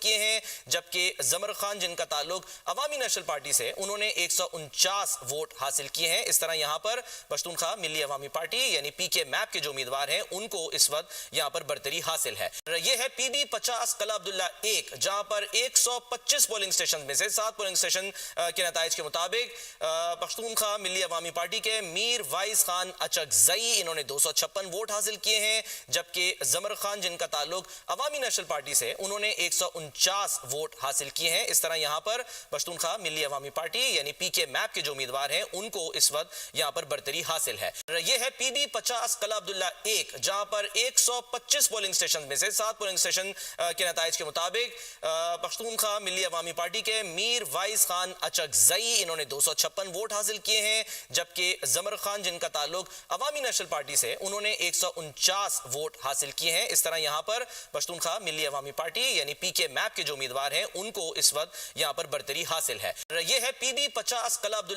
کیے ہیں، جبکہ زمر خان جن کا تعلق عوامی نیشنل پارٹی سے انہوں نے 149 ووٹ حاصل کیے ہیں۔ اس طرح یہاں پر پشتونخوا ملی عوامی پارٹی یعنی پی کے میپ کے جو امیدوار ہیں ان کو اس وقت یہاں پر برتری حاصل ہے۔ یہ ہے پی بی 50 قلعہ عبداللہ 1، جہاں پر 125 پولنگ سٹیشن میں سے 7 پولنگ سٹیشن کے نتائج کے مطابق پشتونخوا ملی عوامی پارٹی کے میر وائز خان اچکزئی انہوں نے 256 ووٹ حاصل کیے ہیں، جبکہ زمر خان جن کا تعلق عوامی نیشنل پارٹی سے انہوں نے 149 ووٹ حاصل کیے ہیں۔ اس طرح یہاں پر پشتونخوا ملی عوامی پارٹی یعنی پی کے میپ کے جو امیدوار ہیں ان کو اس وقت یہاں پر برتری حاصل ہے۔ یہ ہے پی بی 50 قلعہ عبداللہ 1، جہاں پر 125 پولنگ سٹیشن میں سے 7 پولنگ سٹیشن کے نتائج کے مطابق پشتونخوا ملی عوامی پارٹی کے میر وائز خان اچکزئی انہوں نے 256 ووٹ حاصل کیے ہیں، جبکہ زمر خان جن کا تعلق عوامی نیشنل پارٹی سے انہوں نے 149 ووٹ حاصل کیے ہیں۔ اس طرح یہاں پر پشتونخوا ملی عوامی پارٹی یعنی پی کے میپ کے جو امیدوار ہیں ان کو اس وقت یہاں پر برتری حاصل ہے۔ یہ ہے پی بی 50 قلعہ عبداللہ